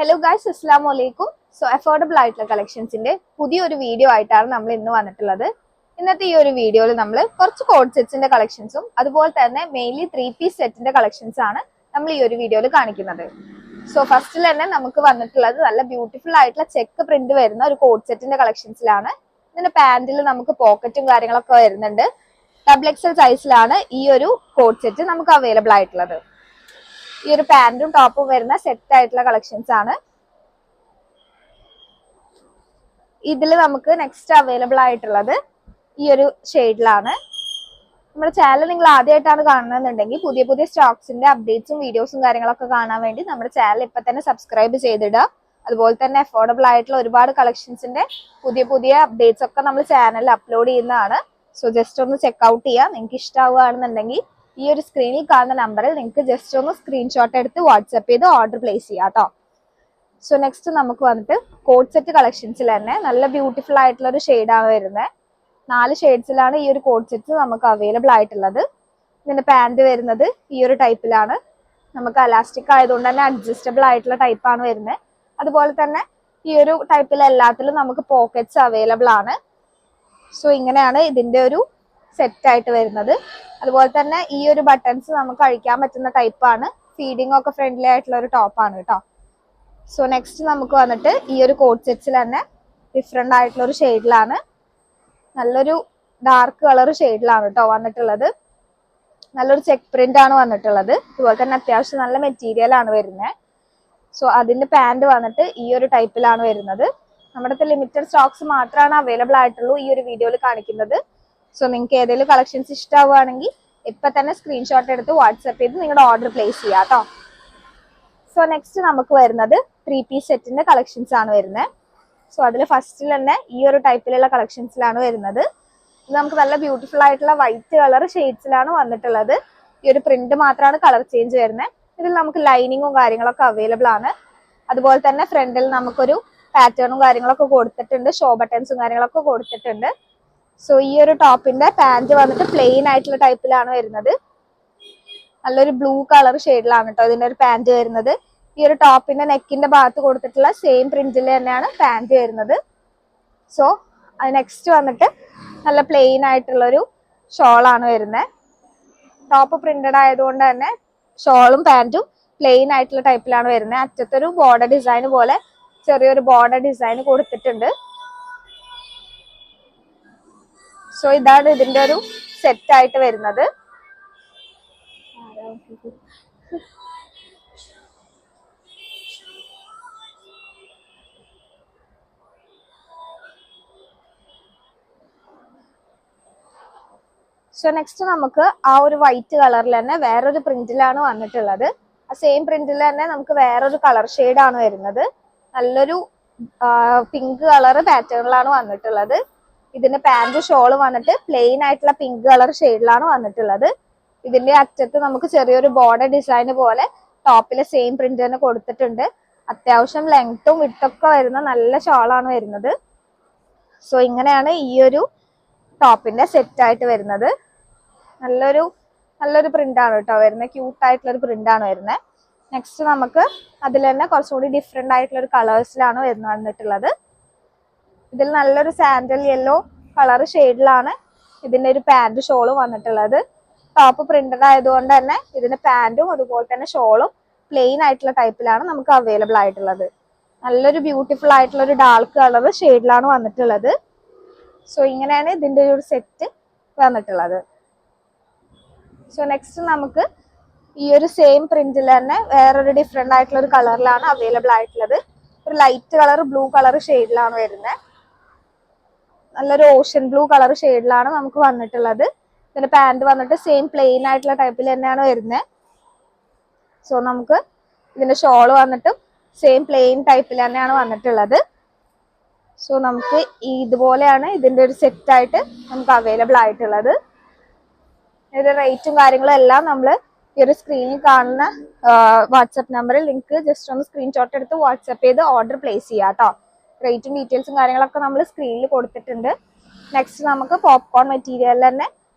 Hello guys, അസ്സലാമു അലൈക്കും. So affordable ആയിട്ടുള്ള കളക്ഷൻസിന്റെ പുതിയൊരു വീഡിയോ ആയിട്ടാണ് നമ്മൾ ഇന്ന് വന്നിട്ടുള്ളത്. ഇന്നത്തെ ഈ ഒരു വീഡിയോയിൽ നമ്മൾ കുറച്ച് കോഡ് സെറ്റ്സിന്റെ കളക്ഷൻസും അതുപോലെ തന്നെ മെയിൻലി 3-പീസ് സെറ്റിന്റെ കളക്ഷൻസ് ആണ് നമ്മൾ ഈ ഒരു വീഡിയോയിൽ കാണിക്കുന്നത്. സോ ഫസ്റ്റിൽ തന്നെ നമുക്ക് വന്നിട്ടുള്ളത് നല്ല ബ്യൂട്ടിഫുൾ ആയിട്ടുള്ള ചെക്ക് പ്രിന്റ് വരുന്ന ഒരു കോഡ് സെറ്റിന്റെ കളക്ഷൻസിലാണ്. ഇതിന്റെ പാന്റിൽ നമുക്ക് പോക്കറ്റും കാര്യങ്ങളൊക്കെ വരുന്നുണ്ട്. XXL സൈസിലാണ് ഈ ഒരു കോഡ് സെറ്റ് നമുക്ക് അവൈലബിൾ ആയിട്ടുള്ളത്. ഈ ഒരു പാന്റും ടോപ്പും വരുന്ന സെറ്റ് ആയിട്ടുള്ള കളക്ഷൻസ് ആണ്. ഇതിൽ നമുക്ക് നെക്സ്റ്റ് അവൈലബിൾ ആയിട്ടുള്ളത് ഈ ഒരു ഷെയ്ഡിലാണ്. നമ്മുടെ ചാനൽ നിങ്ങൾ ആദ്യമായിട്ടാണ് കാണുന്നതെന്നുണ്ടെങ്കിൽ പുതിയ പുതിയ സ്റ്റോക്സിന്റെ അപ്ഡേറ്റ്സും വീഡിയോസും കാര്യങ്ങളൊക്കെ കാണാൻ വേണ്ടി നമ്മുടെ ചാനൽ ഇപ്പൊ തന്നെ സബ്സ്ക്രൈബ് ചെയ്തിടുക. അതുപോലെ തന്നെ അഫോർഡബിൾ ആയിട്ടുള്ള ഒരുപാട് കളക്ഷൻസിന്റെ പുതിയ പുതിയ അപ്ഡേറ്റ്സ് ഒക്കെ നമ്മൾ ചാനലിൽ അപ്ലോഡ് ചെയ്യുന്നതാണ്. സോ ജസ്റ്റ് ഒന്ന് ചെക്ക്ഔട്ട് ചെയ്യുക. നിങ്ങൾക്ക് ഇഷ്ടമാവുകയാണെന്നുണ്ടെങ്കിൽ ഈ ഒരു സ്ക്രീനിൽ കാണുന്ന നമ്പറിൽ നിങ്ങൾക്ക് ജസ്റ്റ് ഒന്ന് സ്ക്രീൻഷോട്ട് എടുത്ത് വാട്സ്ആപ്പ് ചെയ്ത് ഓർഡർ പ്ലേസ് ചെയ്യാം കേട്ടോ. സോ നെക്സ്റ്റ് നമുക്ക് വന്നിട്ട് കോഡ് സെറ്റ് കളക്ഷൻസിൽ തന്നെ നല്ല ബ്യൂട്ടിഫുൾ ആയിട്ടുള്ള ഒരു ഷെയ്ഡാണ് വരുന്നത്. 4 ഷെയ്ഡ്സിലാണ് ഈ ഒരു കോഡ് സെറ്റ് നമുക്ക് അവൈലബിൾ ആയിട്ടുള്ളത്. ഇതിന്റെ പാന്റ് വരുന്നത് ഈ ഒരു ടൈപ്പിലാണ്. നമുക്ക് അലാസ്റ്റിക് ആയതുകൊണ്ട് തന്നെ അഡ്ജസ്റ്റബിൾ ആയിട്ടുള്ള ടൈപ്പാണ് വരുന്നത്. അതുപോലെ തന്നെ ഈ ഒരു ടൈപ്പിൽ എല്ലാത്തിലും നമുക്ക് പോക്കറ്റ്സ് അവൈലബിൾ ആണ്. സോ ഇങ്ങനെയാണ് ഇതിന്റെ ഒരു സെറ്റ് ആയിട്ട് വരുന്നത്. അതുപോലെ തന്നെ ഈ ഒരു ബട്ടൺസ് നമുക്ക് അഴിക്കാൻ പറ്റുന്ന ടൈപ്പാണ്. ഫീഡിംഗ് ഒക്കെ ഫ്രണ്ട്ലി ആയിട്ടുള്ള ഒരു ടോപ്പാണ് കേട്ടോ. സോ നെക്സ്റ്റ് നമുക്ക് വന്നിട്ട് ഈ ഒരു കോഡ് സെറ്റ്സിൽ തന്നെ ഡിഫറെന്റ് ആയിട്ടുള്ള ഒരു ഷെയ്ഡിലാണ്, നല്ലൊരു ഡാർക്ക് കളർ ഷെയ്ഡിലാണ് കേട്ടോ വന്നിട്ടുള്ളത്. നല്ലൊരു ചെക്ക് പ്രിന്റ് ആണ് വന്നിട്ടുള്ളത്. അതുപോലെ തന്നെ അത്യാവശ്യം നല്ല മെറ്റീരിയൽ ആണ് വരുന്നത്. സോ അതിന്റെ പാന്റ് വന്നിട്ട് ഈ ഒരു ടൈപ്പിലാണ് വരുന്നത്. നമ്മുടെ ലിമിറ്റഡ് സ്റ്റോക്സ് മാത്രമാണ് അവൈലബിൾ ആയിട്ടുള്ളൂ ഈ ഒരു വീഡിയോയിൽ കാണിക്കുന്നത്. സോ നിങ്ങൾക്ക് ഏതെങ്കിലും കളക്ഷൻസ് ഇഷ്ടമാവുകയാണെങ്കിൽ ഇപ്പൊ തന്നെ സ്ക്രീൻഷോട്ട് എടുത്ത് വാട്സ്ആപ്പ് ചെയ്ത് നിങ്ങളുടെ ഓർഡർ പ്ലേസ് ചെയ്യാം കേട്ടോ. സോ നെക്സ്റ്റ് നമുക്ക് വരുന്നത് 3-പീസ് സെറ്റിന്റെ കളക്ഷൻസ് ആണ് വരുന്നത്. സോ അതിൽ ഫസ്റ്റിൽ തന്നെ ഈ ഒരു ടൈപ്പിലുള്ള കളക്ഷൻസിലാണ് വരുന്നത്. ഇത് നമുക്ക് നല്ല ബ്യൂട്ടിഫുൾ ആയിട്ടുള്ള വൈറ്റ് കളർ ഷെയ്ഡ്സിലാണ് വന്നിട്ടുള്ളത്. ഈ ഒരു പ്രിന്റ് മാത്രമാണ് കളർ ചേഞ്ച് വരുന്നത്. ഇതിൽ നമുക്ക് ലൈനിങ്ങും കാര്യങ്ങളൊക്കെ അവൈലബിൾ ആണ്. അതുപോലെ തന്നെ ഫ്രണ്ടിൽ നമുക്കൊരു പാറ്റേണും കാര്യങ്ങളൊക്കെ കൊടുത്തിട്ടുണ്ട്. ഷോ ബട്ടൺസും കാര്യങ്ങളൊക്കെ കൊടുത്തിട്ടുണ്ട്. സോ ഈ ഒരു ടോപ്പിന്റെ പാന്റ് വന്നിട്ട് പ്ലെയിൻ ആയിട്ടുള്ള ടൈപ്പിലാണ് വരുന്നത്. നല്ലൊരു ബ്ലൂ കളർ ഷെയ്ഡിലാണ് കേട്ടോ ഇതിന്റെ ഒരു പാന്റ് വരുന്നത്. ഈ ഒരു ടോപ്പിന്റെ നെക്കിന്റെ ഭാഗത്ത് കൊടുത്തിട്ടുള്ള സെയിം പ്രിന്റിൽ തന്നെയാണ് പാന്റ് വരുന്നത്. സോ അത് നെക്സ്റ്റ് വന്നിട്ട് നല്ല പ്ലെയിൻ ആയിട്ടുള്ള ഒരു ഷോളാണ് വരുന്നത്. ടോപ്പ് പ്രിന്റഡ് ആയതുകൊണ്ട് തന്നെ ഷോളും പാന്റും പ്ലെയിൻ ആയിട്ടുള്ള ടൈപ്പിലാണ് വരുന്നത്. അറ്റത്തൊരു ബോർഡർ ഡിസൈൻ പോലെ ചെറിയൊരു ബോർഡർ ഡിസൈൻ കൊടുത്തിട്ടുണ്ട്. സോ ഇതാണ് ഇതിന്റെ ഒരു സെറ്റ് ആയിട്ട് വരുന്നത്. സോ നെക്സ്റ്റ് നമുക്ക് ആ ഒരു വൈറ്റ് കളറിൽ തന്നെ വേറൊരു പ്രിന്റിലാണ് വന്നിട്ടുള്ളത്. ആ സെയിം പ്രിന്റിൽ തന്നെ നമുക്ക് വേറൊരു കളർ ഷെയ്ഡ് ആണ് വരുന്നത്. നല്ലൊരു പിങ്ക് കളർ പാറ്റേണിലാണ് വന്നിട്ടുള്ളത്. ഇതിന്റെ പാന്റ് ഷോള് വന്നിട്ട് പ്ലെയിൻ ആയിട്ടുള്ള പിങ്ക് കളർ ഷെയ്ഡിലാണ് വന്നിട്ടുള്ളത്. ഇതിന്റെ അറ്റത്ത് നമുക്ക് ചെറിയൊരു ബോർഡർ ഡിസൈൻ പോലെ ടോപ്പിലെ സെയിം പ്രിന്റ് തന്നെ കൊടുത്തിട്ടുണ്ട്. അത്യാവശ്യം ലെങ്ത്തും വിട്ടൊക്കെ വരുന്ന നല്ല ഷോളാണ് വരുന്നത്. സോ ഇങ്ങനെയാണ് ഈ ഒരു ടോപ്പിന്റെ സെറ്റ് ആയിട്ട് വരുന്നത്. നല്ലൊരു പ്രിന്റ് ആണ് കേട്ടോ വരുന്നത്. ക്യൂട്ട് ആയിട്ടുള്ള ഒരു പ്രിന്റ് ആണ് വരുന്നത്. നെക്സ്റ്റ് നമുക്ക് അതിൽ തന്നെ കുറച്ചുകൂടി ഡിഫറെന്റ് ആയിട്ടുള്ള ഒരു കളേഴ്സിലാണ് വന്നിട്ടുള്ളത്. ഇതിൽ നല്ലൊരു സാൻഡൽ യെല്ലോ കളർ ഷെയ്ഡിലാണ് ഇതിന്റെ ഒരു പാന്റ് ഷോളും വന്നിട്ടുള്ളത്. ടോപ്പ് പ്രിന്റഡ് ആയതുകൊണ്ട് തന്നെ ഇതിന്റെ പാന്റും അതുപോലെ തന്നെ ഷോളും പ്ലെയിൻ ആയിട്ടുള്ള ടൈപ്പിലാണ് നമുക്ക് അവൈലബിൾ ആയിട്ടുള്ളത്. നല്ലൊരു ബ്യൂട്ടിഫുൾ ആയിട്ടുള്ള ഒരു ഡാർക്ക് കളർ ഷെയ്ഡിലാണ് വന്നിട്ടുള്ളത്. സോ ഇങ്ങനെയാണ് ഇതിന്റെ ഒരു സെറ്റ് വന്നിട്ടുള്ളത്. സോ നെക്സ്റ്റ് നമുക്ക് ഈ ഒരു സെയിം പ്രിന്റിൽ തന്നെ വേറൊരു ഡിഫറെന്റ് ആയിട്ടുള്ള ഒരു കളറിലാണ് അവൈലബിൾ ആയിട്ടുള്ളത്. ഒരു ലൈറ്റ് കളർ ബ്ലൂ കളർ ഷെയ്ഡിലാണ് വരുന്നത്. നല്ലൊരു ഓഷ്യൻ ബ്ലൂ കളർ ഷെയ്ഡിലാണ് നമുക്ക് വന്നിട്ടുള്ളത്. ഇതിന്റെ പാന്റ് വന്നിട്ട് സെയിം പ്ലെയിൻ ആയിട്ടുള്ള ടൈപ്പിൽ തന്നെയാണ് വരുന്നത്. സോ നമുക്ക് ഇതിന്റെ ഷോള് വന്നിട്ട് സെയിം പ്ലെയിൻ ടൈപ്പിൽ തന്നെയാണ് വന്നിട്ടുള്ളത്. സോ നമുക്ക് ഇതുപോലെയാണ് ഇതിന്റെ ഒരു സെറ്റ് ആയിട്ട് നമുക്ക് അവൈലബിൾ ആയിട്ടുള്ളത്. ഇതിന്റെ റേറ്റും കാര്യങ്ങളും എല്ലാം നമ്മൾ ഈ ഒരു സ്ക്രീനിൽ കാണുന്ന വാട്സ്ആപ്പ് നമ്പറിൽ ലിങ്ക് ജസ്റ്റ് ഒന്ന് സ്ക്രീൻഷോട്ട് എടുത്ത് വാട്സ്ആപ്പ് ചെയ്ത് ഓർഡർ പ്ലേസ് ചെയ്യാം കേട്ടോ. റേറ്റും ഡീറ്റെയിൽസും കാര്യങ്ങളൊക്കെ നമ്മൾ സ്ക്രീനിൽ കൊടുത്തിട്ടുണ്ട്. നെക്സ്റ്റ് നമുക്ക് പോപ്കോൺ മെറ്റീരിയൽ തന്നെ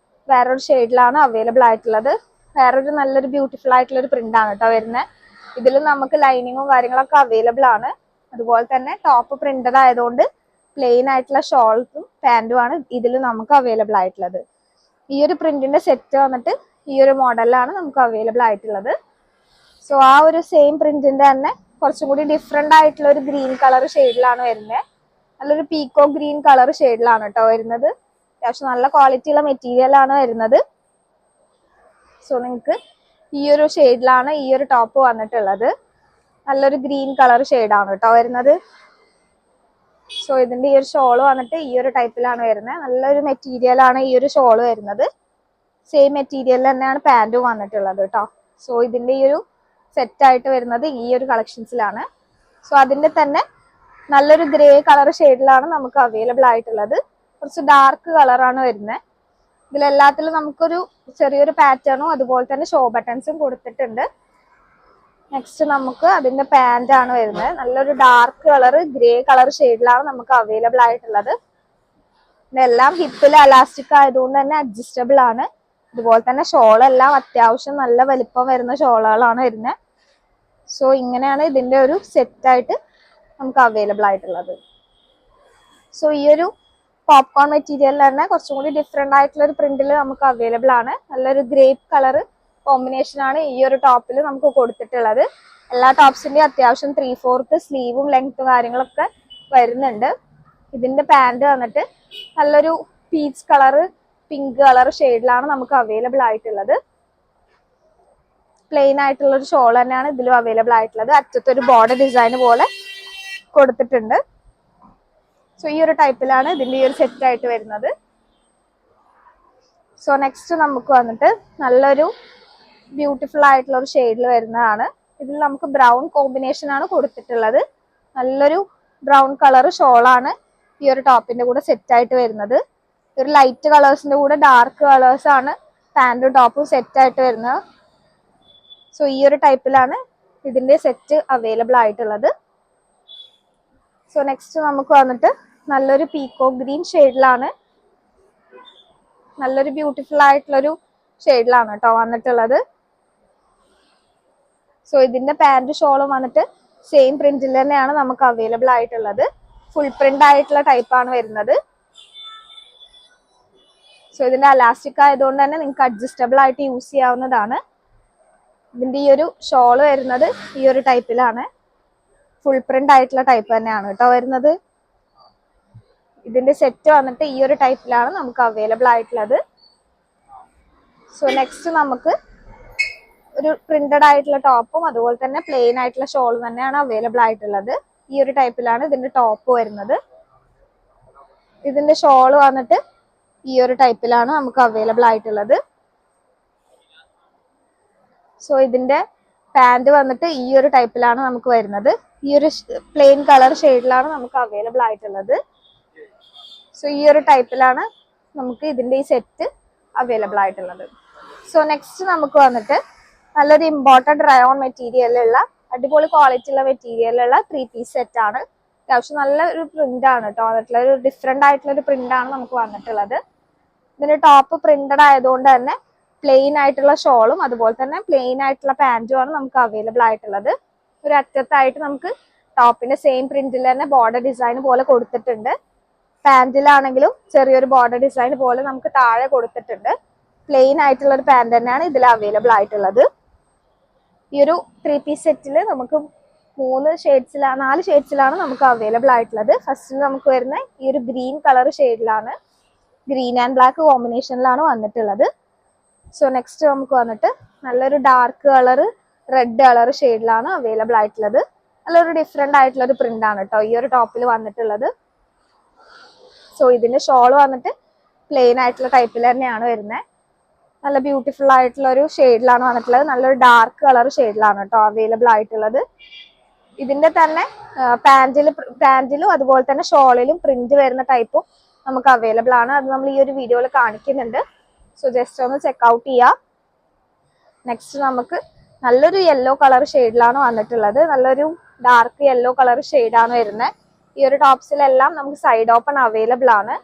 വേറൊരു ഷെയ്ഡിലാണ് അവൈലബിൾ ആയിട്ടുള്ളത്. വേറൊരു നല്ലൊരു ബ്യൂട്ടിഫുൾ ആയിട്ടുള്ള ഒരു പ്രിന്റ് ആണ് കേട്ടോ വരുന്നത്. ഇതിലും നമുക്ക് ലൈനിങ്ങും കാര്യങ്ങളൊക്കെ അവൈലബിൾ ആണ്. അതുപോലെ തന്നെ ടോപ്പ് പ്രിന്റഡ് ആയതുകൊണ്ട് പ്ലെയിൻ ആയിട്ടുള്ള ഷോൾസും പാന്റും ആണ് ഇതിൽ നമുക്ക് അവൈലബിൾ ആയിട്ടുള്ളത്. ഈ ഒരു പ്രിന്റിന്റെ സെറ്റ് വന്നിട്ട് ഈ ഒരു മോഡലിലാണ് നമുക്ക് അവൈലബിൾ ആയിട്ടുള്ളത്. സോ ആ ഒരു സെയിം പ്രിന്റിന്റെ തന്നെ കുറച്ചും കൂടി ഡിഫറെന്റ് ആയിട്ടുള്ള ഒരു ഗ്രീൻ കളർ ഷെയ്ഡിലാണ് വരുന്നത്. നല്ലൊരു പീക്കോ ഗ്രീൻ കളർ ഷെയ്ഡിലാണ് കേട്ടോ വരുന്നത്. അത്യാവശ്യം നല്ല ക്വാളിറ്റി ഉള്ള മെറ്റീരിയൽ ആണ് വരുന്നത്. സോ നിങ്ങൾക്ക് ഈ ഒരു ഷെയ്ഡിലാണ് ഈ ഒരു ടോപ്പ് വന്നിട്ടുള്ളത്. നല്ലൊരു ഗ്രീൻ കളർ ഷെയ്ഡാണ് കേട്ടോ വരുന്നത്. സോ ഇതിന്റെ ഈ ഒരു ഷോള് വന്നിട്ട് ഈ ഒരു ടൈപ്പിലാണ് വരുന്നത്. നല്ലൊരു മെറ്റീരിയൽ ആണ് ഈ ഒരു ഷോള് വരുന്നത്. സെയിം മെറ്റീരിയൽ തന്നെയാണ് പാന്റും വന്നിട്ടുള്ളത് കേട്ടോ. സോ ഇതിന്റെ ഈ ഒരു സെറ്റ് ആയിട്ട് വരുന്നത് ഈ ഒരു കളക്ഷൻസിലാണ്. സോ അതിന്റെ തന്നെ നല്ലൊരു ഗ്രേ കളർ ഷെയ്ഡിലാണ് നമുക്ക് അവൈലബിൾ ആയിട്ടുള്ളത്. കുറച്ച് ഡാർക്ക് കളറാണ് വരുന്നത്. ഇതിലെല്ലാത്തിലും നമുക്കൊരു ചെറിയൊരു പാറ്റേണും അതുപോലെ തന്നെ ഷോ ബട്ടൺസും കൊടുത്തിട്ടുണ്ട്. നെക്സ്റ്റ് നമുക്ക് അതിന്റെ പാന്റ് ആണ് വരുന്നത്. നല്ലൊരു ഡാർക്ക് കളർ ഗ്രേ കളർ ഷെയ്ഡിലാണ് നമുക്ക് അവൈലബിൾ ആയിട്ടുള്ളത്. ഇതെല്ലാം ഹിപ്പിൽ അലാസ്റ്റിക് ആയതുകൊണ്ട് തന്നെ അഡ്ജസ്റ്റബിൾ ആണ്. അതുപോലെ തന്നെ ഷോളെല്ലാം അത്യാവശ്യം നല്ല വലിപ്പം വരുന്ന ഷോളുകളാണ് വരുന്നത്. സോ ഇങ്ങനെയാണ് ഇതിന്റെ ഒരു സെറ്റ് ആയിട്ട് നമുക്ക് അവൈലബിൾ ആയിട്ടുള്ളത്. സോ ഈ ഒരു പോപ്കോൺ മെറ്റീരിയലിൽ തന്നെ കുറച്ചും കൂടി ഡിഫറെന്റ് ആയിട്ടുള്ള ഒരു പ്രിന്റിൽ നമുക്ക് അവൈലബിൾ ആണ്. നല്ലൊരു ഗ്രേപ്പ് കളർ കോമ്പിനേഷൻ ആണ് ഈ ഒരു ടോപ്പിൽ നമുക്ക് കൊടുത്തിട്ടുള്ളത്. എല്ലാ ടോപ്സിന്റെയും അത്യാവശ്യം 3/4 സ്ലീവും ലെങ്ത്തും കാര്യങ്ങളൊക്കെ വരുന്നുണ്ട്. ഇതിന്റെ പാന്റ് വന്നിട്ട് നല്ലൊരു പീച്ച് കളർ പിങ്ക് കളർ ഷെയ്ഡിലാണ് നമുക്ക് അവൈലബിൾ ആയിട്ടുള്ളത്. പ്ലെയിൻ ആയിട്ടുള്ള ഒരു ഷോൾ തന്നെയാണ് ഇതിലും അവൈലബിൾ ആയിട്ടുള്ളത്. അറ്റത്തൊരു ബോർഡർ ഡിസൈൻ പോലെ കൊടുത്തിട്ടുണ്ട്. സോ ഈ ഒരു ടൈപ്പിലാണ് ഇതിന്റെ ഈ ഒരു സെറ്റ് ആയിട്ട് വരുന്നത്. സോ നെക്സ്റ്റ് നമുക്ക് വന്നിട്ട് നല്ലൊരു ബ്യൂട്ടിഫുൾ ആയിട്ടുള്ള ഒരു ഷെയ്ഡിൽ വരുന്നതാണ്. ഇതിൽ നമുക്ക് ബ്രൗൺ കോമ്പിനേഷൻ ആണ് കൊടുത്തിട്ടുള്ളത്. നല്ലൊരു ബ്രൗൺ കളർ ഷോളാണ് ഈ ഒരു ടോപ്പിന്റെ കൂടെ സെറ്റ് ആയിട്ട് വരുന്നത്. ഒരു ലൈറ്റ് കളേഴ്സിന്റെ കൂടെ ഡാർക്ക് കളേഴ്സ് ആണ് പാന്റും ടോപ്പും സെറ്റ് ആയിട്ട് വരുന്നത്. സോ ഈ ഒരു ടൈപ്പിലാണ് ഇതിന്റെ സെറ്റ് അവൈലബിൾ ആയിട്ടുള്ളത്. സോ നെക്സ്റ്റ് നമുക്ക് വന്നിട്ട് നല്ലൊരു പീക്കോ ഗ്രീൻ ഷെയ്ഡിലാണ്, നല്ലൊരു ബ്യൂട്ടിഫുൾ ആയിട്ടുള്ളൊരു ഷെയ്ഡിലാണ് കേട്ടോ വന്നിട്ടുള്ളത്. സോ ഇതിന്റെ പാന്റ് ഷോളും വന്നിട്ട് സെയിം പ്രിന്റിൽ തന്നെയാണ് നമുക്ക് അവൈലബിൾ ആയിട്ടുള്ളത്. ഫുൾ പ്രിന്റ് ആയിട്ടുള്ള ടൈപ്പാണ് വരുന്നത്. സോ ഇതിന്റെ അലാസ്റ്റിക് ആയതുകൊണ്ട് തന്നെ നിങ്ങൾക്ക് അഡ്ജസ്റ്റബിൾ ആയിട്ട് യൂസ് ചെയ്യാവുന്നതാണ്. ഇതിന്റെ ഈ ഒരു ഷോള് വരുന്നത് ഈ ഒരു ടൈപ്പിലാണ്. ഫുൾ പ്രിന്റ് ആയിട്ടുള്ള ടൈപ്പ് തന്നെയാണ് കേട്ടോ വരുന്നത്. ഇതിന്റെ സെറ്റ് വന്നിട്ട് ഈ ഒരു ടൈപ്പിലാണ് നമുക്ക് അവൈലബിൾ ആയിട്ടുള്ളത്. സോ നെക്സ്റ്റ് നമുക്ക് ഒരു പ്രിന്റഡ് ആയിട്ടുള്ള ടോപ്പും അതുപോലെ തന്നെ പ്ലെയിൻ ആയിട്ടുള്ള ഷോളും തന്നെയാണ് അവൈലബിൾ ആയിട്ടുള്ളത്. ഈ ഒരു ടൈപ്പിലാണ് ഇതിന്റെ ടോപ്പ് വരുന്നത്. ഇതിന്റെ ഷോള് വന്നിട്ട് ഈ ഒരു ടൈപ്പിലാണ് നമുക്ക് അവൈലബിൾ ആയിട്ടുള്ളത്. സോ ഇതിന്റെ പാന്റ് വന്നിട്ട് ഈ ഒരു ടൈപ്പിലാണ് നമുക്ക് വരുന്നത്. ഈ ഒരു പ്ലെയിൻ കളർ ഷെയ്ഡിലാണ് നമുക്ക് അവൈലബിൾ ആയിട്ടുള്ളത്. സോ ഈ ഒരു ടൈപ്പിലാണ് നമുക്ക് ഇതിന്റെ ഈ സെറ്റ് അവൈലബിൾ ആയിട്ടുള്ളത്. സോ നെക്സ്റ്റ് നമുക്ക് വന്നിട്ട് നല്ലൊരു ഇമ്പോർട്ടഡ് റയോൺ മെറ്റീരിയലുള്ള അടിപൊളി ക്വാളിറ്റി ഉള്ള മെറ്റീരിയലുള്ള 3 പീസ് സെറ്റ് ആണ്. അത്യാവശ്യം നല്ലൊരു പ്രിന്റ് ആണ് കേട്ടോ വന്നിട്ടുള്ള ഒരു ഡിഫറെന്റ് ആയിട്ടുള്ള ഒരു പ്രിന്റ് ആണ് നമുക്ക് വന്നിട്ടുള്ളത്. ഇതിന്റെ ടോപ്പ് പ്രിന്റഡ് ആയതുകൊണ്ട് തന്നെ പ്ലെയിൻ ആയിട്ടുള്ള ഷോളും അതുപോലെ തന്നെ പ്ലെയിൻ ആയിട്ടുള്ള പാന്റും ആണ് നമുക്ക് അവൈലബിൾ ആയിട്ടുള്ളത്. ഒരു അറ്റത്തായിട്ട് നമുക്ക് ടോപ്പിന്റെ സെയിം പ്രിന്റിൽ തന്നെ ബോർഡർ ഡിസൈൻ പോലെ കൊടുത്തിട്ടുണ്ട്. പാന്റിലാണെങ്കിലും ചെറിയൊരു ബോർഡർ ഡിസൈൻ പോലെ നമുക്ക് താഴെ കൊടുത്തിട്ടുണ്ട്. പ്ലെയിൻ ആയിട്ടുള്ള ഒരു പാന്റ് തന്നെയാണ് ഇതിൽ അവൈലബിൾ ആയിട്ടുള്ളത്. ഈ ഒരു 3 പീസ് സെറ്റിൽ നമുക്ക് 4 ഷെയ്ഡ്സിലാണ് നമുക്ക് അവൈലബിൾ ആയിട്ടുള്ളത്. ഫസ്റ്റിൽ നമുക്ക് വരുന്ന ഈ ഒരു ഗ്രീൻ കളർ ഷെയ്ഡിലാണ്, ഗ്രീൻ ആൻഡ് ബ്ലാക്ക് കോമ്പിനേഷനിലാണ് വന്നിട്ടുള്ളത്. സോ നെക്സ്റ്റ് നമുക്ക് വന്നിട്ട് നല്ലൊരു ഡാർക്ക് കളർ റെഡ് കളർ ഷെയ്ഡിലാണ് അവൈലബിൾ ആയിട്ടുള്ളത്. നല്ലൊരു ഡിഫറെന്റ് ആയിട്ടുള്ള ഒരു പ്രിന്റ് ആണ് കേട്ടോ ഈ ഒരു ടോപ്പിൽ വന്നിട്ടുള്ളത്. സോ ഇതിന്റെ ഷോൾ വന്നിട്ട് പ്ലെയിൻ ആയിട്ടുള്ള ടൈപ്പിൽ തന്നെയാണ് വരുന്നത്. നല്ല ബ്യൂട്ടിഫുൾ ആയിട്ടുള്ള ഒരു ഷെയ്ഡിലാണ് വന്നിട്ടുള്ളത്. നല്ലൊരു ഡാർക്ക് കളർ ഷെയ്ഡിലാണ് കേട്ടോ അവൈലബിൾ ആയിട്ടുള്ളത്. ഇതിന്റെ തന്നെ പാന്റിലും അതുപോലെ തന്നെ ഷോളിലും പ്രിന്റ് വരുന്ന ടൈപ്പും നമുക്ക് അവൈലബിൾ ആണ്. അത് നമ്മൾ ഈ ഒരു വീഡിയോയിൽ കാണിക്കുന്നുണ്ട്. സോ ജസ്റ്റ് ഒന്ന് ചെക്ക്ഔട്ട് ചെയ്യാം. നെക്സ്റ്റ് നമുക്ക് നല്ലൊരു യെല്ലോ കളർ ഷെയ്ഡിലാണ് വന്നിട്ടുള്ളത്. നല്ലൊരു ഡാർക്ക് യെല്ലോ കളർ ഷെയ്ഡാണ് വരുന്നത്. ഈ ഒരു ടോപ്സിലെല്ലാം നമുക്ക് സൈഡ് ഓപ്പൺ അവൈലബിൾ ആണ്.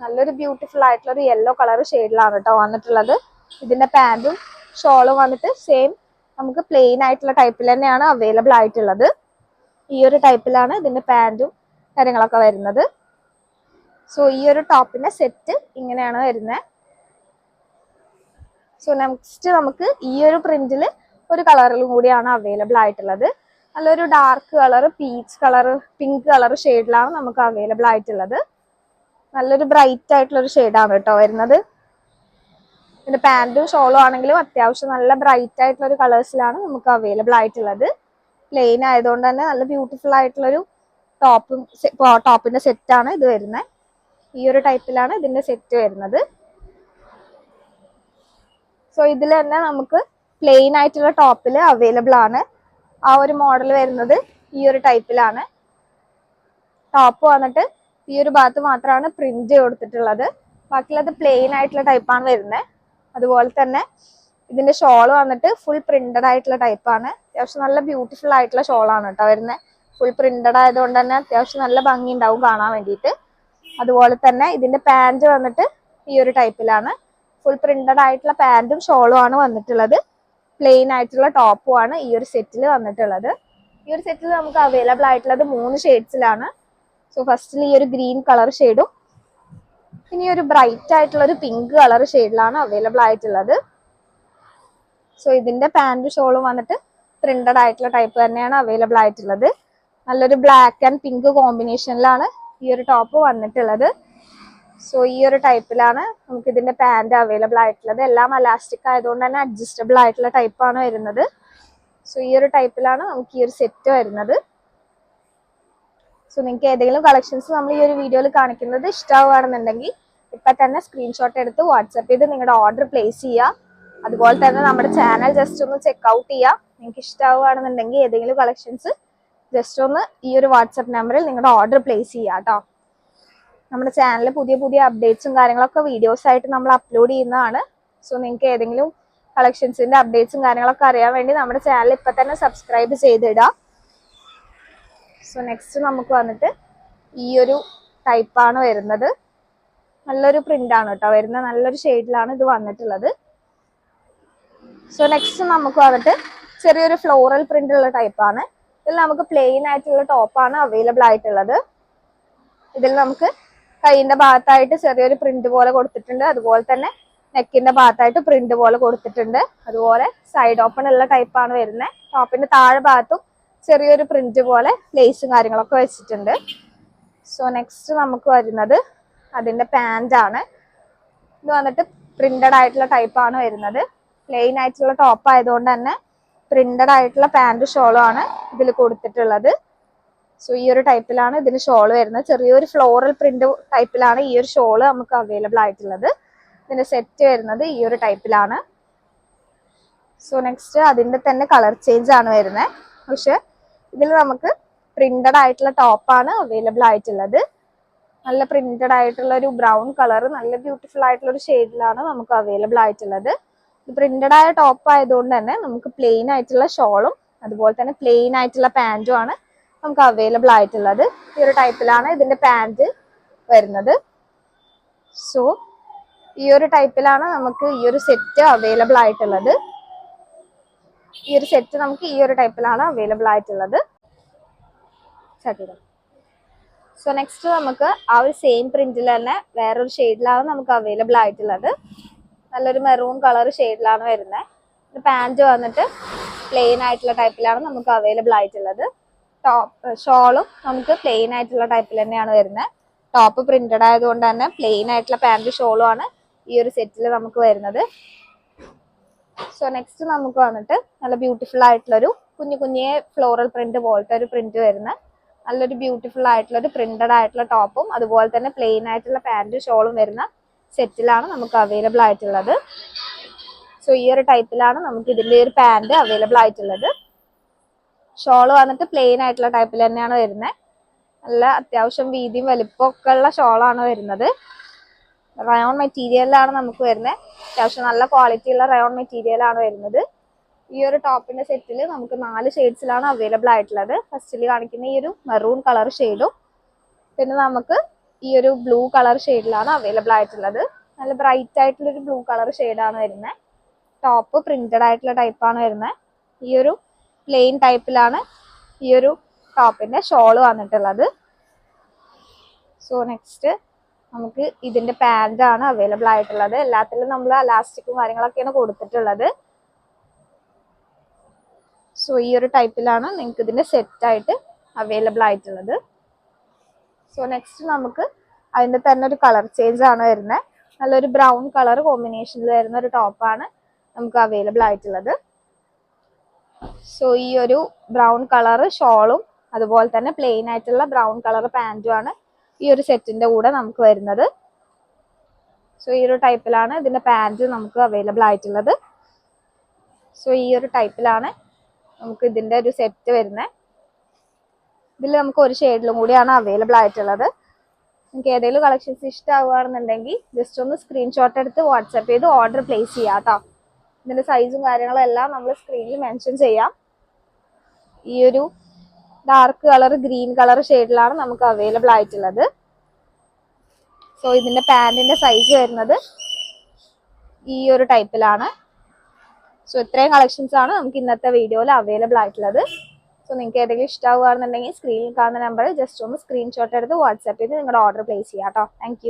നല്ലൊരു ബ്യൂട്ടിഫുൾ ആയിട്ടുള്ള ഒരു യെല്ലോ കളർ ഷെയ്ഡിലാണ് കേട്ടോ വന്നിട്ടുള്ളത്. ഇതിന്റെ പാന്റും ഷോളും വന്നിട്ട് സെയിം നമുക്ക് പ്ലെയിൻ ആയിട്ടുള്ള ടൈപ്പിൽ തന്നെയാണ് അവൈലബിൾ ആയിട്ടുള്ളത്. ഈ ഒരു ടൈപ്പിലാണ് ഇതിന്റെ പാൻറ്റും കാര്യങ്ങളൊക്കെ വരുന്നത്. സോ ഈ ഒരു ടോപ്പിന്റെ സെറ്റ് ഇങ്ങനെയാണ് വരുന്നത്. സോ നെക്സ്റ്റ് നമുക്ക് ഈ ഒരു പ്രിന്റിൽ ഒരു കളറിലും കൂടിയാണ് അവൈലബിൾ ആയിട്ടുള്ളത്. നല്ലൊരു dark colour, peach colour, pink colour ഷെയ്ഡിലാണ് നമുക്ക് അവൈലബിൾ ആയിട്ടുള്ളത്. നല്ലൊരു ബ്രൈറ്റ് ആയിട്ടുള്ള ഒരു ഷെയ്ഡാണ് കേട്ടോ വരുന്നത്. ഇതിന്റെ പാന്റും ഷോളും ആണെങ്കിലും അത്യാവശ്യം നല്ല ബ്രൈറ്റ് ആയിട്ടുള്ള ഒരു കളേഴ്സിലാണ് നമുക്ക് അവൈലബിൾ ആയിട്ടുള്ളത്. പ്ലെയിൻ ആയതുകൊണ്ട് തന്നെ നല്ല ബ്യൂട്ടിഫുൾ ആയിട്ടുള്ളൊരു ടോപ്പിന്റെ സെറ്റാണ് ഇത് വരുന്നത്. ഈ ഒരു ടൈപ്പിലാണ് ഇതിന്റെ സെറ്റ് വരുന്നത്. സോ ഇതിൽ തന്നെ നമുക്ക് പ്ലെയിൻ ആയിട്ടുള്ള ടോപ്പിൽ അവൈലബിൾ ആണ്. ആ ഒരു മോഡൽ വരുന്നത് ഈ ഒരു ടൈപ്പിലാണ്. ടോപ്പ് വന്നിട്ട് ഈ ഒരു ഭാഗത്ത് മാത്രമാണ് പ്രിന്റ് കൊടുത്തിട്ടുള്ളത്. ബാക്കിയുള്ളത് പ്ലെയിൻ ആയിട്ടുള്ള ടൈപ്പാണ് വരുന്നത്. അതുപോലെ തന്നെ ഇതിന്റെ ഷോൾ വന്നിട്ട് ഫുൾ പ്രിന്റഡ് ആയിട്ടുള്ള ടൈപ്പാണ്. അത്യാവശ്യം നല്ല ബ്യൂട്ടിഫുൾ ആയിട്ടുള്ള ഷോളാണ് കേട്ടോ വരുന്നത്. ഫുൾ പ്രിന്റഡ് ആയതുകൊണ്ട് തന്നെ അത്യാവശ്യം നല്ല ഭംഗി ഉണ്ടാവും കാണാൻ വേണ്ടിയിട്ട്. അതുപോലെ തന്നെ ഇതിന്റെ പാന്റ് വന്നിട്ട് ഈ ഒരു ടൈപ്പിലാണ്. ഫുൾ പ്രിന്റഡ് ആയിട്ടുള്ള പാന്റും ഷോളും ആണ് വന്നിട്ടുള്ളത്. പ്ലെയിൻ ആയിട്ടുള്ള ടോപ്പും ആണ് ഈ ഒരു സെറ്റിൽ വന്നിട്ടുള്ളത്. ഈ ഒരു സെറ്റിൽ നമുക്ക് അവൈലബിൾ ആയിട്ടുള്ളത് 3 ഷെയ്ഡ്സിലാണ്. സോ ഫസ്റ്റിൽ ഈ ഒരു ഗ്രീൻ കളർ ഷെയ്ഡും പിന്നെ ഒരു ബ്രൈറ്റ് ആയിട്ടുള്ള ഒരു പിങ്ക് കളർ ഷെയ്ഡിലാണ് അവൈലബിൾ ആയിട്ടുള്ളത്. സോ ഇതിന്റെ പാന്റ് ഷോളും വന്നിട്ട് പ്രിന്റഡ് ആയിട്ടുള്ള ടൈപ്പ് തന്നെയാണ് അവൈലബിൾ ആയിട്ടുള്ളത്. നല്ലൊരു ബ്ലാക്ക് ആൻഡ് പിങ്ക് കോമ്പിനേഷനിലാണ് ഈ ഒരു ടോപ്പ് വന്നിട്ടുള്ളത്. സോ ഈ ഒരു ടൈപ്പിലാണ് നമുക്ക് ഇതിന്റെ പാന്റ് അവൈലബിൾ ആയിട്ടുള്ളത്. എല്ലാം അലാസ്റ്റിക് ആയതുകൊണ്ട് തന്നെ അഡ്ജസ്റ്റബിൾ ആയിട്ടുള്ള ടൈപ്പാണ് വരുന്നത്. സോ ഈ ഒരു ടൈപ്പിലാണ് നമുക്ക് ഈ ഒരു സെറ്റ് വരുന്നത്. സോ നിങ്ങൾക്ക് ഏതെങ്കിലും കളക്ഷൻസ് നമ്മൾ ഈ ഒരു വീഡിയോയിൽ കാണിക്കുന്നത് ഇഷ്ടമാവുകയാണെന്നുണ്ടെങ്കിൽ ഇപ്പൊ തന്നെ സ്ക്രീൻഷോട്ട് എടുത്ത് വാട്സാപ്പ് ചെയ്ത് നിങ്ങളുടെ ഓർഡർ പ്ലേസ് ചെയ്യുക. അതുപോലെ തന്നെ നമ്മുടെ ചാനൽ ജസ്റ്റ് ഒന്ന് ചെക്ക്ഔട്ട് ചെയ്യുക. നിങ്ങൾക്ക് ഇഷ്ടമാവുകയാണെന്നുണ്ടെങ്കിൽ ഏതെങ്കിലും കളക്ഷൻസ് ജസ്റ്റ് ഒന്ന് ഈ ഒരു വാട്സാപ്പ് നമ്പറിൽ നിങ്ങളുടെ ഓർഡർ പ്ലേസ് ചെയ്യുക കേട്ടോ. നമ്മുടെ ചാനലിൽ പുതിയ പുതിയ അപ്ഡേറ്റ്സും കാര്യങ്ങളൊക്കെ വീഡിയോസ് ആയിട്ട് നമ്മൾ അപ്ലോഡ് ചെയ്യുന്നതാണ്. സോ നിങ്ങൾക്ക് ഏതെങ്കിലും കളക്ഷൻസിന്റെ അപ്ഡേറ്റ്സും കാര്യങ്ങളൊക്കെ അറിയാൻ വേണ്ടി നമ്മുടെ ചാനൽ ഇപ്പൊ തന്നെ സബ്സ്ക്രൈബ് ചെയ്തിടുക. സോ നെക്സ്റ്റ് നമുക്ക് വന്നിട്ട് ഈ ഒരു ടൈപ്പാണ് വരുന്നത്. നല്ലൊരു പ്രിന്റ് ആണ് കേട്ടോ വരുന്നത്. നല്ലൊരു ഷെയ്ഡിലാണ് ഇത് വന്നിട്ടുള്ളത്. സോ നെക്സ്റ്റ് നമുക്ക് വന്നിട്ട് ചെറിയൊരു ഫ്ലോറൽ പ്രിന്റ് ഉള്ള ടൈപ്പാണ്. ഇതിൽ നമുക്ക് പ്ലെയിൻ ആയിട്ടുള്ള ടോപ്പാണ് അവൈലബിൾ ആയിട്ടുള്ളത്. ഇതിൽ നമുക്ക് കൈയിന്റെ ഭാഗത്തായിട്ട് ചെറിയൊരു പ്രിന്റ് പോലെ കൊടുത്തിട്ടുണ്ട്. അതുപോലെ തന്നെ നെക്കിന്റെ ഭാഗത്തായിട്ട് പ്രിന്റ് പോലെ കൊടുത്തിട്ടുണ്ട്. അതുപോലെ സൈഡ് ഓപ്പൺ ഉള്ള ടൈപ്പാണ് വരുന്നത്. ടോപ്പിന്റെ താഴെ ഭാഗത്തും ചെറിയൊരു പ്രിന്റ് പോലെ ലേസും കാര്യങ്ങളൊക്കെ വെച്ചിട്ടുണ്ട്. സോ നെക്സ്റ്റ് നമുക്ക് വരുന്നത് അതിന്റെ പാന്റ് ആണ്. ഇത് വന്നിട്ട് പ്രിന്റഡ് ആയിട്ടുള്ള ടൈപ്പാണ് വരുന്നത്. പ്ലെയിൻ ആയിട്ടുള്ള ടോപ്പ് ആയതുകൊണ്ട് തന്നെ പ്രിന്റഡ് ആയിട്ടുള്ള പാന്റ് ഷോളും ആണ് ഇതിൽ കൊടുത്തിട്ടുള്ളത്. സോ ഈ ഒരു ടൈപ്പിലാണ് ഇതിന് ഷോൾ വരുന്നത്. ചെറിയൊരു ഫ്ലോറൽ പ്രിന്റ് ടൈപ്പിലാണ് ഈ ഒരു ഷോള് നമുക്ക് അവൈലബിൾ ആയിട്ടുള്ളത്. ഇതിന്റെ സെറ്റ് വരുന്നത് ഈ ഒരു ടൈപ്പിലാണ്. സോ നെക്സ്റ്റ് അതിന്റെ തന്നെ കളർ ചേഞ്ച് ആണ് വരുന്നത്. പക്ഷെ ഇതിൽ നമുക്ക് പ്രിന്റഡ് ആയിട്ടുള്ള ടോപ്പാണ് അവൈലബിൾ ആയിട്ടുള്ളത്. നല്ല പ്രിന്റഡ് ആയിട്ടുള്ള ഒരു ബ്രൗൺ കളർ, നല്ല ബ്യൂട്ടിഫുൾ ആയിട്ടുള്ള ഒരു ഷെയ്ഡിലാണ് നമുക്ക് അവൈലബിൾ ആയിട്ടുള്ളത്. പ്രിന്റഡ് ആയ ടോപ്പ് ആയതുകൊണ്ട് തന്നെ നമുക്ക് പ്ലെയിൻ ആയിട്ടുള്ള ഷോളും അതുപോലെ തന്നെ പ്ലെയിൻ ആയിട്ടുള്ള പാന്റും ആണ് നമുക്ക് അവൈലബിൾ ആയിട്ടുള്ളത്. ഈ ഒരു ടൈപ്പിലാണ് ഇതിന്റെ പാന്റ് വരുന്നത്. സോ ഈ ഒരു ടൈപ്പിലാണ് നമുക്ക് ഈ ഒരു സെറ്റ് അവൈലബിൾ ആയിട്ടുള്ളത്. ഈ ഒരു സെറ്റ് നമുക്ക് ഈ ഒരു ടൈപ്പിലാണ് അവൈലബിൾ ആയിട്ടുള്ളത്. സോ നെക്സ്റ്റ് നമുക്ക് ആ ഒരു സെയിം പ്രിന്റിൽ തന്നെ വേറൊരു ഷെയ്ഡിലാണ് നമുക്ക് അവൈലബിൾ ആയിട്ടുള്ളത്. നല്ലൊരു മെറൂൺ കളർ ഷെയ്ഡിലാണ് വരുന്നത്. പാന്റ് വന്നിട്ട് പ്ലെയിൻ ആയിട്ടുള്ള ടൈപ്പിലാണ് നമുക്ക് അവൈലബിൾ ആയിട്ടുള്ളത്. ടോപ്പ് ഷോളും നമുക്ക് പ്ലെയിൻ ആയിട്ടുള്ള ടൈപ്പിൽ തന്നെയാണ് വരുന്നത്. ടോപ്പ് പ്രിന്റഡ് ആയതുകൊണ്ട് തന്നെ പ്ലെയിൻ ആയിട്ടുള്ള പാന്റ് ഷോളും ആണ് ഈ ഒരു സെറ്റിൽ നമുക്ക് വരുന്നത്. സോ നെക്സ്റ്റ് നമുക്ക് വന്നിട്ട് നല്ല ബ്യൂട്ടിഫുൾ ആയിട്ടുള്ളൊരു കുഞ്ഞു കുഞ്ഞേ ഫ്ലോറൽ പ്രിന്റ് പോലത്തെ ഒരു പ്രിന്റ് വരുന്ന നല്ലൊരു ബ്യൂട്ടിഫുൾ ആയിട്ടുള്ള ഒരു പ്രിന്റഡ് ആയിട്ടുള്ള ടോപ്പും അതുപോലെ തന്നെ പ്ലെയിൻ ആയിട്ടുള്ള പാന്റും ഷോളും വരുന്ന സെറ്റിലാണ് നമുക്ക് അവൈലബിൾ ആയിട്ടുള്ളത്. സോ ഈ ഒരു ടൈപ്പിലാണ് നമുക്ക് ഇതിന്റെ ഒരു പാന്റ് അവൈലബിൾ ആയിട്ടുള്ളത്. ഷോള് വന്നിട്ട് പ്ലെയിൻ ആയിട്ടുള്ള ടൈപ്പിൽ തന്നെയാണ് വരുന്നത്. നല്ല അത്യാവശ്യം വീതിയും വലിപ്പമൊക്കെ ഉള്ള ഷോളാണ് വരുന്നത്. റയോൺ മെറ്റീരിയലിലാണ് നമുക്ക് വരുന്നത്. അത്യാവശ്യം നല്ല ക്വാളിറ്റി ഉള്ള റയോൺ മെറ്റീരിയലാണ് വരുന്നത്. ഈ ഒരു ടോപ്പിന്റെ സെറ്റിൽ നമുക്ക് 4 ഷെയ്ഡ്സിലാണ് അവൈലബിൾ ആയിട്ടുള്ളത്. ഫസ്റ്റിൽ കാണിക്കുന്ന ഈ ഒരു മെറൂൺ കളർ ഷെയ്ഡും പിന്നെ നമുക്ക് ഈ ഒരു ബ്ലൂ കളർ ഷെയ്ഡിലാണ് അവൈലബിൾ ആയിട്ടുള്ളത്. നല്ല ബ്രൈറ്റ് ആയിട്ടുള്ള ഒരു ബ്ലൂ കളർ ഷെയ്ഡാണ് വരുന്നത്. ടോപ്പ് പ്രിന്റഡ് ആയിട്ടുള്ള ടൈപ്പാണ് വരുന്നത്. ഈ ഒരു പ്ലെയിൻ ടൈപ്പിലാണ് ഈ ഒരു ടോപ്പിന്റെ ഷോള് വന്നിട്ടുള്ളത്. സോ നെക്സ്റ്റ് നമുക്ക് ഇതിന്റെ പാന്റ് ആണ് അവൈലബിൾ ആയിട്ടുള്ളത്. എല്ലാത്തിലും നമ്മൾ അലാസ്റ്റിക്കും കാര്യങ്ങളൊക്കെയാണ് കൊടുത്തിട്ടുള്ളത്. സോ ഈ ഒരു ടൈപ്പിലാണ് നിങ്ങൾക്ക് ഇതിന്റെ സെറ്റ് ആയിട്ട് അവൈലബിൾ ആയിട്ടുള്ളത്. സോ നെക്സ്റ്റ് നമുക്ക് അതിന്റെ തന്നെ ഒരു കളർ ചേഞ്ച് ആണ് വരുന്നത്. നല്ലൊരു ബ്രൗൺ കളർ കോമ്പിനേഷനിൽ വരുന്ന ഒരു ടോപ്പാണ് നമുക്ക് അവൈലബിൾ ആയിട്ടുള്ളത്. സോ ഈ ഒരു ബ്രൗൺ കളർ ഷോളും അതുപോലെ തന്നെ പ്ലെയിൻ ആയിട്ടുള്ള ബ്രൗൺ കളർ പാന്റും ആണ് ഈ ഒരു സെറ്റിന്റെ കൂടെ നമുക്ക് വരുന്നത്. സോ ഈ ഒരു ടൈപ്പിലാണ് ഇതിന്റെ പാന്റ് നമുക്ക് അവൈലബിൾ ആയിട്ടുള്ളത്. സോ ഈ ഒരു ടൈപ്പിലാണ് നമുക്ക് ഇതിന്റെ ഒരു സെറ്റ് വരുന്നത്. ഇതിൽ നമുക്ക് ഒരു ഷെയ്ഡിലും കൂടിയാണ് അവൈലബിൾ ആയിട്ടുള്ളത്. നിങ്ങൾക്ക് ഏതെങ്കിലും കളക്ഷൻസ് ഇഷ്ടമാവുകയാണെന്നുണ്ടെങ്കിൽ ജസ്റ്റ് ഒന്ന് സ്ക്രീൻഷോട്ട് എടുത്ത് വാട്സാപ്പ് ചെയ്ത് ഓർഡർ പ്ലേസ് ചെയ്യാം കേട്ടോ. ഇതിന്റെ സൈസും കാര്യങ്ങളും എല്ലാം നമ്മൾ സ്ക്രീനിൽ മെൻഷൻ ചെയ്യാം. ഈ ഒരു ഡാർക്ക് കളർ ഗ്രീൻ കളർ ഷെയ്ഡിലാണ് നമുക്ക് അവൈലബിൾ ആയിട്ടുള്ളത്. സോ ഇതിന്റെ പാന്റിന്റെ സൈസ് വരുന്നത് ഈ ഒരു ടൈപ്പിലാണ്. സോ ഇത്രയും കളക്ഷൻസ് ആണ് നമുക്ക് ഇന്നത്തെ വീഡിയോയിൽ അവൈലബിൾ ആയിട്ടുള്ളത്. സോ നിങ്ങൾക്ക് ഏതെങ്കിലും ഇഷ്ടമാവുകയാണെന്നുണ്ടെങ്കിൽ സ്ക്രീനിൽ കാണുന്ന നമ്പർ ജസ്റ്റ് ഒന്ന് സ്ക്രീൻഷോട്ട് എടുത്ത് വാട്സാപ്പ് ചെയ്ത് നിങ്ങളുടെ ഓർഡർ പ്ലേസ് ചെയ്യാം കേട്ടോ. താങ്ക്